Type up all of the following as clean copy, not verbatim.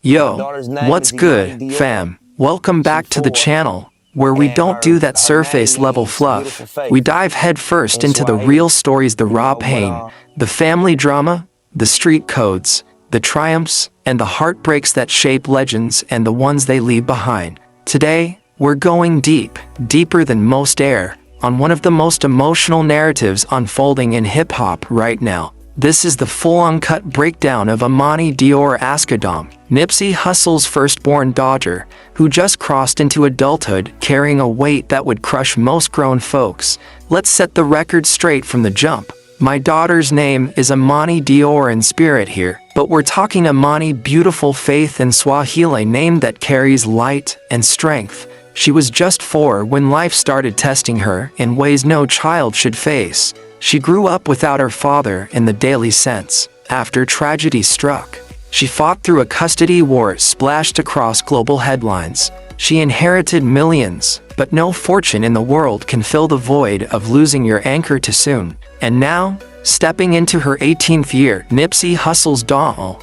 Yo, what's good, fam? Welcome back to the channel, where we don't do that surface-level fluff. We dive headfirst into the real stories, the raw pain, the family drama, the street codes, the triumphs, and the heartbreaks that shape legends and the ones they leave behind. Today, we're going deep, deeper than most air, on one of the most emotional narratives unfolding in hip-hop right now. This is the full uncut breakdown of Amani Dior Asghedom, Nipsey Hussle's firstborn daughter, who just crossed into adulthood carrying a weight that would crush most grown folks. Let's set the record straight from the jump. My daughter's name is Amani Dior in spirit here, but we're talking Amani, beautiful faith in Swahili, name that carries light and strength. She was just 4 when life started testing her in ways no child should face. She grew up without her father in the daily sense. After tragedy struck, she fought through a custody war splashed across global headlines. She inherited millions, but no fortune in the world can fill the void of losing your anchor too soon. And now, stepping into her 18th year, Nipsey Hussle's daughter,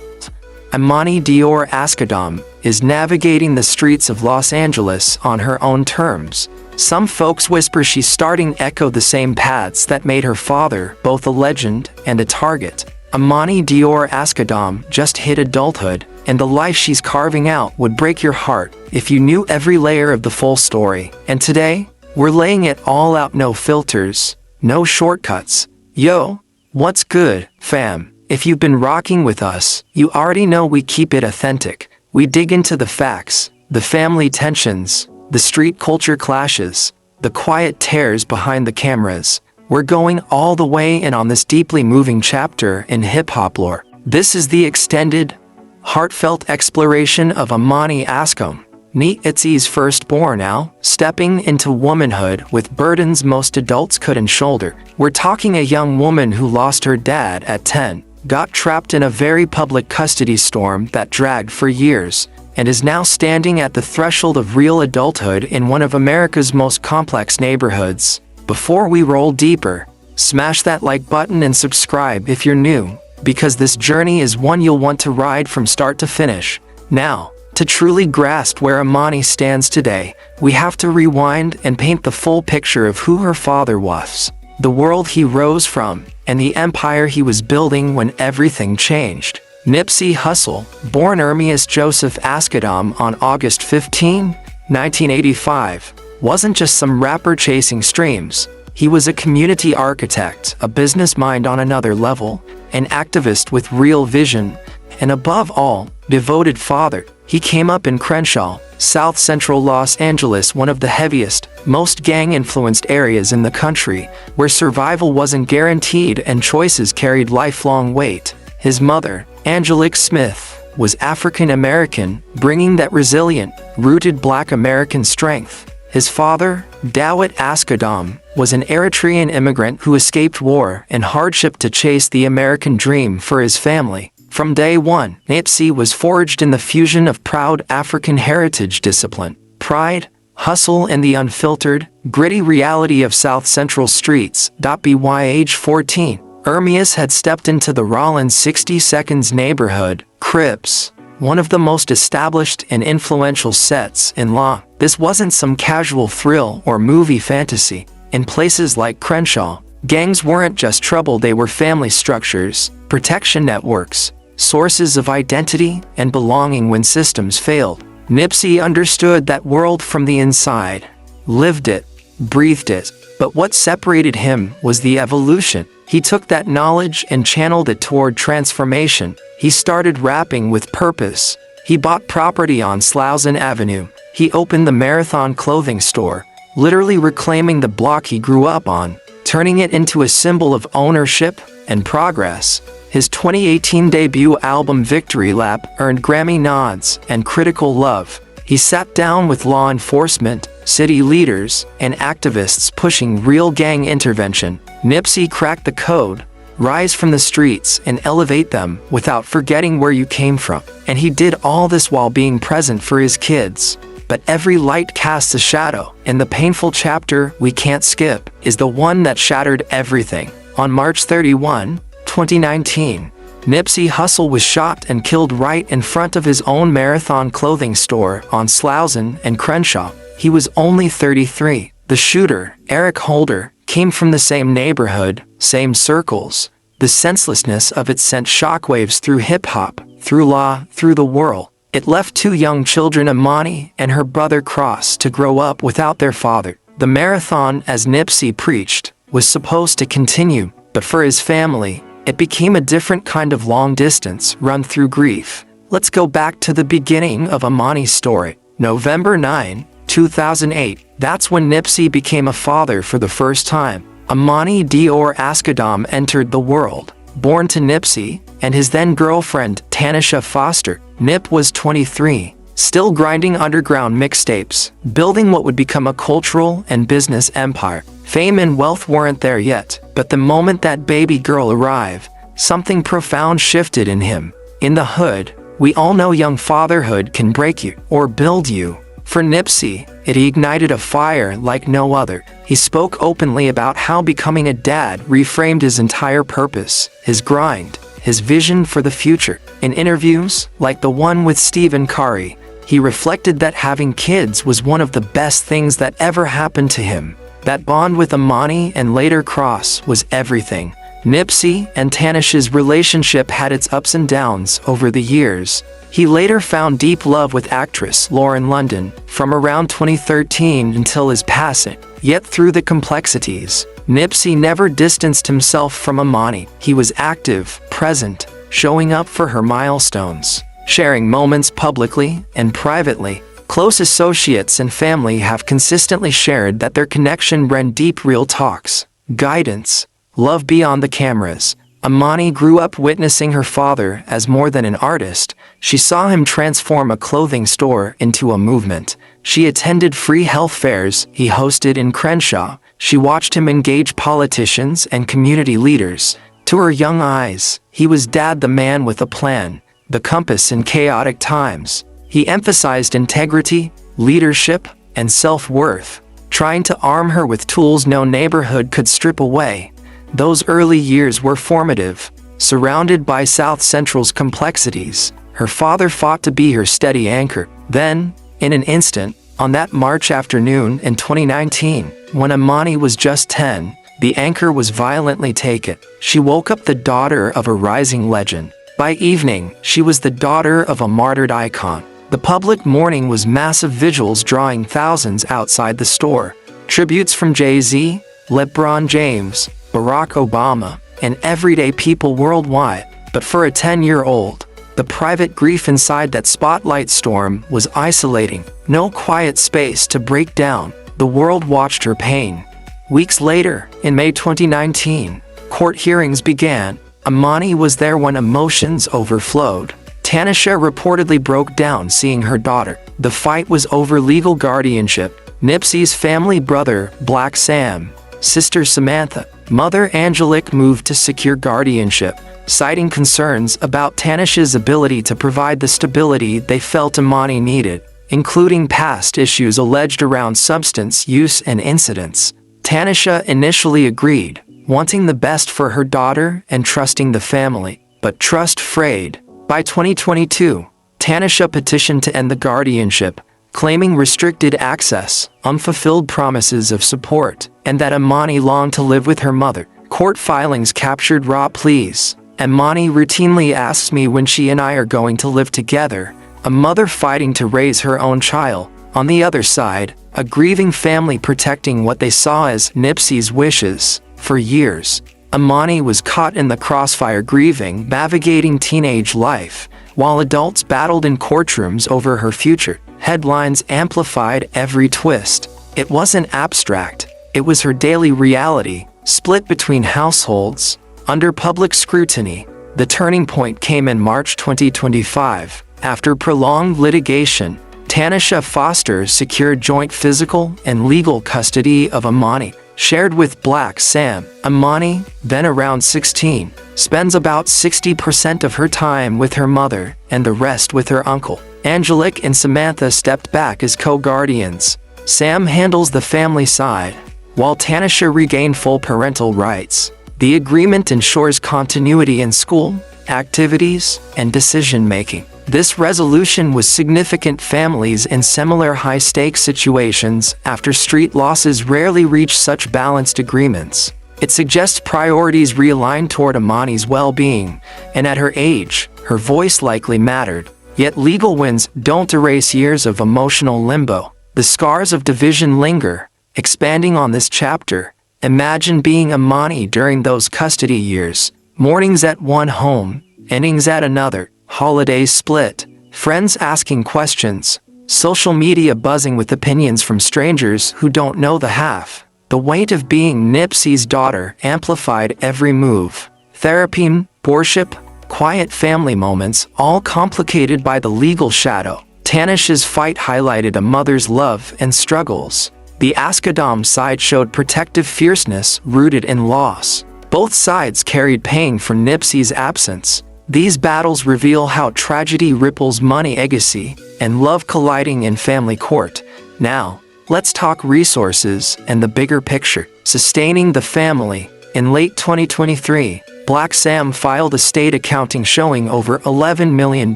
Amani Dior Asghedom, is navigating the streets of Los Angeles on her own terms. Some folks whisper she's starting to echo the same paths that made her father both a legend and a target. Amani Dior Asghedom just hit adulthood, and the life she's carving out would break your heart if you knew every layer of the full story. And today, we're laying it all out, no filters, no shortcuts. Yo, what's good, fam? If you've been rocking with us, you already know we keep it authentic. We dig into the facts, the family tensions, the street culture clashes, the quiet tears behind the cameras. We're going all the way in on this deeply moving chapter in hip-hop lore. This is the extended, heartfelt exploration of Amani Asghedom, Nipsey's firstborn, now stepping into womanhood with burdens most adults couldn't shoulder. We're talking a young woman who lost her dad at 10, got trapped in a very public custody storm that dragged for years, and is now standing at the threshold of real adulthood in one of America's most complex neighborhoods. Before we roll deeper, smash that like button and subscribe if you're new, because this journey is one you'll want to ride from start to finish. Now, to truly grasp where Amani stands today, we have to rewind and paint the full picture of who her father was, the world he rose from, and the empire he was building when everything changed. Nipsey Hussle, born Ermias Joseph Asghedom on August 15, 1985, wasn't just some rapper chasing streams. He was a community architect, a business mind on another level, an activist with real vision, and above all, devoted father. He came up in Crenshaw, South Central Los Angeles, one of the heaviest, most gang-influenced areas in the country, where survival wasn't guaranteed and choices carried lifelong weight. His mother, Angelique Smith, was African American, bringing that resilient, rooted Black American strength. His father, Dawit Asghedom, was an Eritrean immigrant who escaped war and hardship to chase the American dream for his family. From day one, Nipsey was forged in the fusion of proud African heritage, discipline, pride, hustle, and the unfiltered, gritty reality of South Central streets. By age 14, Ermias had stepped into the Rollins 60 Seconds neighborhood, Crips, one of the most established and influential sets in law. This wasn't some casual thrill or movie fantasy. In places like Crenshaw, gangs weren't just trouble, they were family structures, protection networks, sources of identity and belonging when systems failed. Nipsey understood that world from the inside, lived it, breathed it. But what separated him was the evolution. He took that knowledge and channeled it toward transformation. He started rapping with purpose. He bought property on Slauson Avenue. He opened the Marathon clothing store, literally reclaiming the block he grew up on, turning it into a symbol of ownership and progress. His 2018 debut album Victory Lap earned Grammy nods and critical love. He sat down with law enforcement, city leaders, and activists pushing real gang intervention. Nipsey cracked the code: rise from the streets and elevate them without forgetting where you came from. And he did all this while being present for his kids. But every light casts a shadow, and the painful chapter we can't skip is the one that shattered everything. On March 31, 2019, Nipsey Hussle was shot and killed right in front of his own Marathon clothing store on Slauson and Crenshaw. He was only 33. The shooter, Eric Holder, came from the same neighborhood, same circles. The senselessness of it sent shockwaves through hip-hop, through law, through the world. It left two young children, Imani and her brother Cross, to grow up without their father. The marathon, as Nipsey preached, was supposed to continue, but for his family, it became a different kind of long distance run through grief. Let's go back to the beginning of Imani's story. November 9, 2008. That's when Nipsey became a father for the first time. Imani Dior Askadam entered the world. Born to Nipsey and his then-girlfriend, Tanisha Foster, Nip was 23, still grinding underground mixtapes, building what would become a cultural and business empire. Fame and wealth weren't there yet, but the moment that baby girl arrived, something profound shifted in him. In the hood, we all know young fatherhood can break you or build you. For Nipsey, it ignited a fire like no other. He spoke openly about how becoming a dad reframed his entire purpose, his grind, his vision for the future. In interviews, like the one with Stephen Curry, he reflected that having kids was one of the best things that ever happened to him. That bond with Imani and later Cross was everything. Nipsey and Tanisha's relationship had its ups and downs over the years. He later found deep love with actress Lauren London from around 2013 until his passing. Yet through the complexities, Nipsey never distanced himself from Imani. He was active, present, showing up for her milestones, sharing moments publicly and privately. Close associates and family have consistently shared that their connection ran deep, real talks, guidance, love beyond the cameras. Imani grew up witnessing her father as more than an artist. She saw him transform a clothing store into a movement. She attended free health fairs he hosted in Crenshaw. She watched him engage politicians and community leaders. To her young eyes, he was Dad, the man with a plan, the compass in chaotic times. He emphasized integrity, leadership, and self-worth, trying to arm her with tools no neighborhood could strip away. Those early years were formative. Surrounded by South Central's complexities, her father fought to be her steady anchor. Then, in an instant, on that March afternoon in 2019, when Imani was just 10, the anchor was violently taken. She woke up the daughter of a rising legend. By evening, she was the daughter of a martyred icon. The public mourning was massive, vigils drawing thousands outside the store. Tributes from Jay-Z, LeBron James, Barack Obama, and everyday people worldwide. But for a 10-year-old, the private grief inside that spotlight storm was isolating. No quiet space to break down. The world watched her pain. Weeks later, in May 2019, court hearings began. Imani was there when emotions overflowed. Tanisha reportedly broke down seeing her daughter. The fight was over legal guardianship. Nipsey's family, brother, Black Sam, sister Samantha, mother Angelique moved to secure guardianship, citing concerns about Tanisha's ability to provide the stability they felt Imani needed, including past issues alleged around substance use and incidents. Tanisha initially agreed, wanting the best for her daughter and trusting the family, but trust frayed. By 2022, Tanisha petitioned to end the guardianship, claiming restricted access, unfulfilled promises of support, and that Imani longed to live with her mother. Court filings captured raw pleas. Imani routinely asks me when she and I are going to live together, a mother fighting to raise her own child. On the other side, a grieving family protecting what they saw as Nipsey's wishes. For years, Imani was caught in the crossfire, grieving, navigating teenage life, while adults battled in courtrooms over her future. Headlines amplified every twist. It wasn't abstract. It was her daily reality, split between households, under public scrutiny. The turning point came in March 2025. After prolonged litigation, Tanisha Foster secured joint physical and legal custody of Imani, shared with Black Sam. Imani, then around 16, spends about 60% of her time with her mother and the rest with her uncle. Angelique and Samantha stepped back as co-guardians. Sam handles the family side, while Tanisha regained full parental rights. The agreement ensures continuity in school, activities, and decision-making. This resolution was significant. Families in similar high-stakes situations after street losses rarely reach such balanced agreements. It suggests priorities realigned toward Amani's well-being, and at her age, her voice likely mattered. Yet legal wins don't erase years of emotional limbo. The scars of division linger. Expanding on this chapter, imagine being Amani during those custody years. Mornings at one home, endings at another, holidays split, friends asking questions, social media buzzing with opinions from strangers who don't know the half. The weight of being Nipsey's daughter amplified every move. Therapy, worship, quiet family moments, all complicated by the legal shadow. Tanish's fight highlighted a mother's love and struggles. The Askadam side showed protective fierceness rooted in loss. Both sides carried pain for Nipsey's absence. These battles reveal how tragedy ripples money legacy and love colliding in family court. Now, let's talk resources and the bigger picture. Sustaining the family. In late 2023, Black Sam filed a state accounting showing over $11 million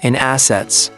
in assets,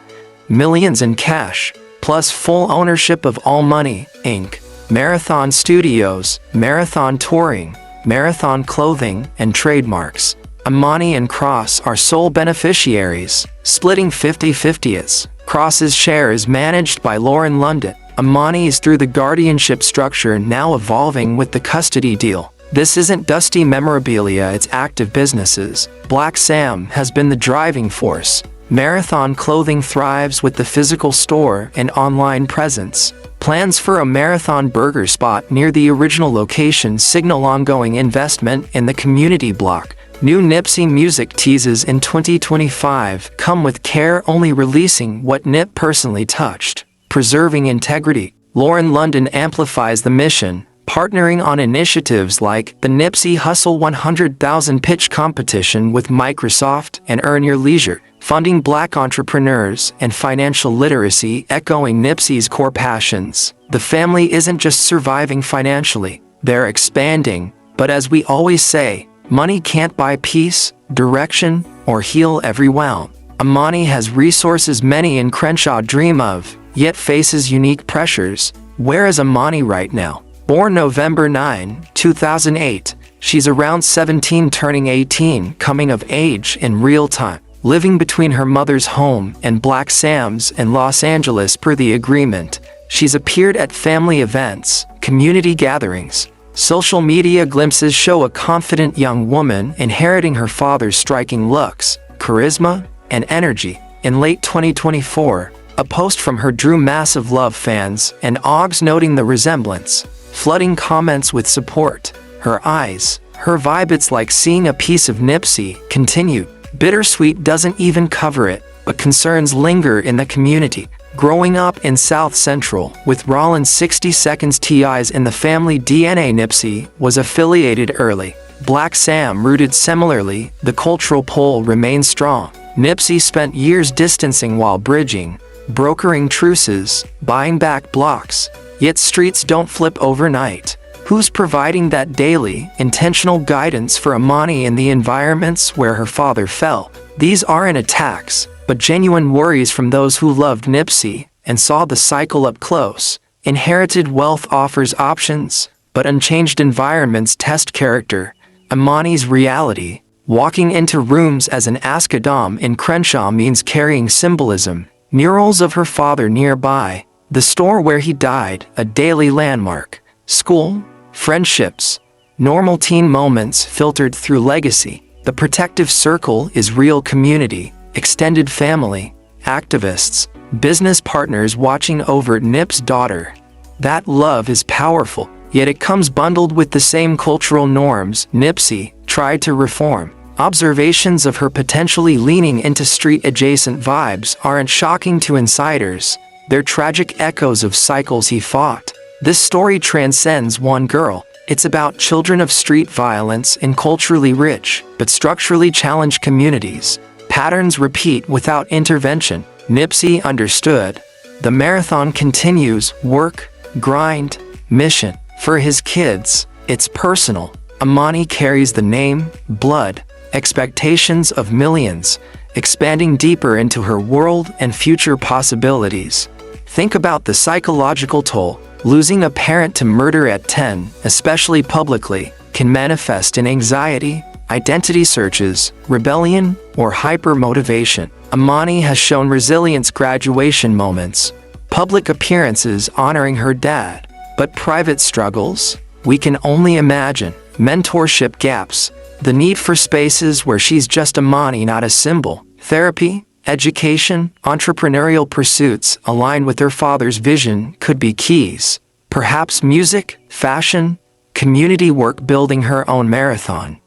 millions in cash, plus full ownership of All Money, Inc., Marathon Studios, Marathon Touring, Marathon Clothing, and trademarks. Amani and Cross are sole beneficiaries, splitting 50-50. Cross's share is managed by Lauren London. Amani is through the guardianship structure now evolving with the custody deal. This isn't dusty memorabilia, it's active businesses. Black Sam has been the driving force. Marathon Clothing thrives with the physical store and online presence. Plans for a Marathon burger spot near the original location signal ongoing investment in the community block. New Nipsey music teases in 2025 come with care, only releasing what Nip personally touched. Preserving integrity. Lauren London amplifies the mission, partnering on initiatives like the Nipsey Hussle 100,000 pitch competition with Microsoft and Earn Your Leisure, funding Black entrepreneurs and financial literacy, echoing Nipsey's core passions. The family isn't just surviving financially, they're expanding. But as we always say, money can't buy peace, direction, or heal every wound. Amani has resources many in Crenshaw dream of, yet faces unique pressures. Where is Amani right now? Born November 9, 2008, she's around 17 turning 18, coming of age in real time, living between her mother's home and Black Sam's in Los Angeles per the agreement. She's appeared at family events, community gatherings. Social media glimpses show a confident young woman inheriting her father's striking looks, charisma, and energy. In late 2024, a post from her drew massive love fans and OGs, noting the resemblance, flooding comments with support. Her eyes, her vibe, it's like seeing a piece of Nipsey. Continued. Bittersweet doesn't even cover it, but concerns linger in the community. Growing up in South Central, with Rollins 60 Seconds TIs in the family DNA, Nipsey was affiliated early. Black Sam rooted similarly, the cultural pull remains strong. Nipsey spent years distancing while bridging, brokering truces, buying back blocks. Yet streets don't flip overnight. Who's providing that daily, intentional guidance for Amani in the environments where her father fell? These aren't attacks, but genuine worries from those who loved Nipsey and saw the cycle up close. Inherited wealth offers options, but unchanged environments test character. Amani's reality, walking into rooms as an Askadam in Crenshaw, means carrying symbolism. Murals of her father nearby, the store where he died, a daily landmark. School, friendships, normal teen moments filtered through legacy. The protective circle is real community, extended family, activists, business partners watching over Nip's daughter. That love is powerful, yet it comes bundled with the same cultural norms Nipsey tried to reform. Observations of her potentially leaning into street-adjacent vibes aren't shocking to insiders. They're tragic echoes of cycles he fought. This story transcends one girl. It's about children of street violence in culturally rich, but structurally challenged communities. Patterns repeat without intervention. Nipsey understood. The marathon continues, work, grind, mission. For his kids, it's personal. Imani carries the name, blood, expectations of millions, expanding deeper into her world and future possibilities. Think about the psychological toll. Losing a parent to murder at 10, especially publicly, can manifest in anxiety, identity searches, rebellion, or hypermotivation. Imani has shown resilience. Graduation moments, public appearances honoring her dad, but private struggles? We can only imagine. Mentorship gaps, the need for spaces where she's just Imani, not a symbol. Therapy, education, entrepreneurial pursuits aligned with her father's vision could be keys. Perhaps music, fashion, community work, building her own marathon.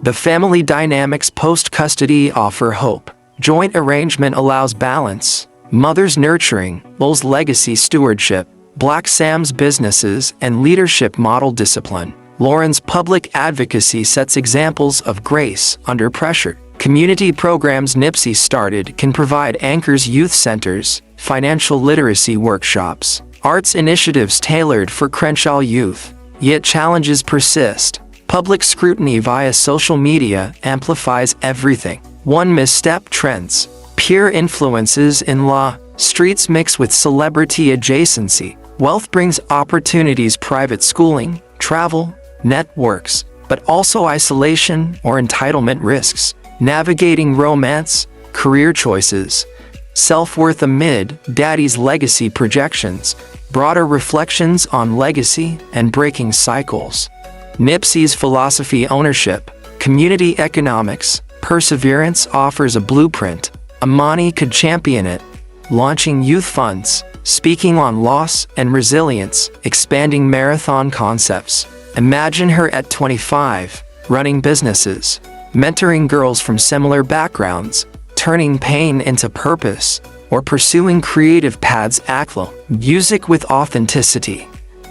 The family dynamics post-custody offer hope. Joint arrangement allows balance. Mother's nurturing, Lowell's legacy stewardship. Black Sam's businesses and leadership model discipline. Lauren's public advocacy sets examples of grace under pressure. Community programs Nipsey started can provide anchors. Youth centers, financial literacy workshops, arts initiatives tailored for Crenshaw youth. Yet challenges persist. Public scrutiny via social media amplifies everything. One misstep, trends, peer influences in law, streets mix with celebrity adjacency. Wealth brings opportunities, private schooling, travel, networks, but also isolation or entitlement risks. Navigating romance, career choices, self-worth amid daddy's legacy projections, broader reflections on legacy and breaking cycles. Nipsey's philosophy, ownership, community economics, perseverance offers a blueprint. Imani could champion it, launching youth funds, speaking on loss and resilience, expanding marathon concepts. Imagine her at 25, running businesses, mentoring girls from similar backgrounds, turning pain into purpose, or pursuing creative paths. ACLO, music with authenticity.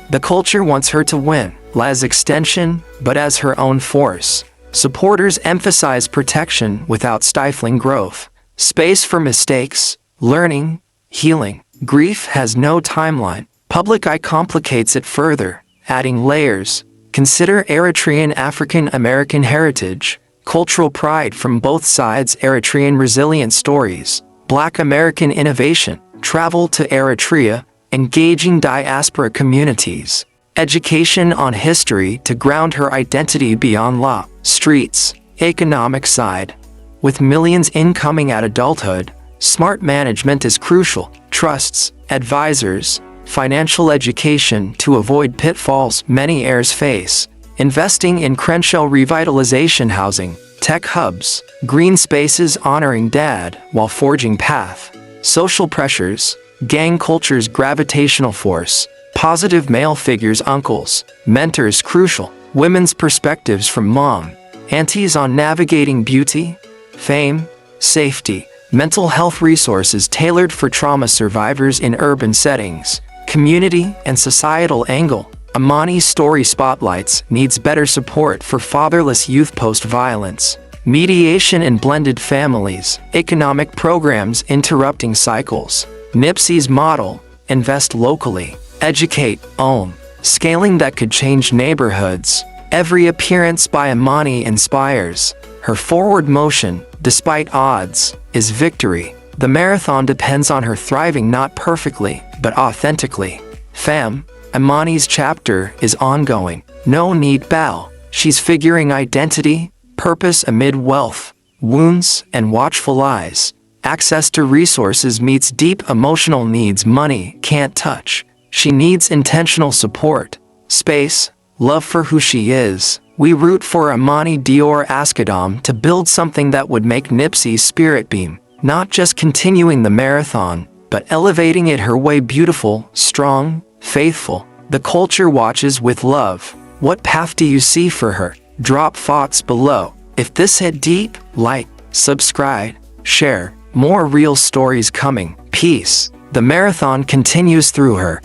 The culture wants her to win, as extension, but as her own force. Supporters emphasize protection without stifling growth. Space for mistakes, learning, healing. Grief has no timeline. Public eye complicates it further, adding layers. Consider Eritrean African American heritage, cultural pride from both sides. Eritrean resilient stories, Black American innovation, travel to Eritrea, engaging diaspora communities. Education on history to ground her identity beyond law. Streets, economic side. With millions incoming at adulthood, smart management is crucial. Trusts, advisors, financial education to avoid pitfalls many heirs face. Investing in Crenshaw revitalization, housing, tech hubs, green spaces honoring dad while forging path. Social pressures, gang culture's gravitational force, positive male figures, uncles, mentors crucial. Women's perspectives from mom, aunties on navigating beauty, fame, safety. Mental health resources tailored for trauma survivors in urban settings. Community and societal angle. Imani's story spotlights needs better support for fatherless youth post-violence. Mediation in blended families. Economic programs interrupting cycles. Nipsey's model, invest locally. Educate, own. Scaling that could change neighborhoods. Every appearance by Imani inspires. Her forward motion, despite odds, is victory. The marathon depends on her thriving not perfectly, but authentically. Fam, Imani's chapter is ongoing. No need bow. She's figuring identity, purpose amid wealth, wounds, and watchful eyes. Access to resources meets deep emotional needs money can't touch. She needs intentional support, space, love for who she is. We root for Imani Dior Askadam to build something that would make Nipsey's spirit beam, not just continuing the marathon, but elevating it her way. Beautiful, strong, faithful. The culture watches with love. What path do you see for her? Drop thoughts below. If this hit deep, like, subscribe, share. More real stories coming. Peace. The marathon continues through her.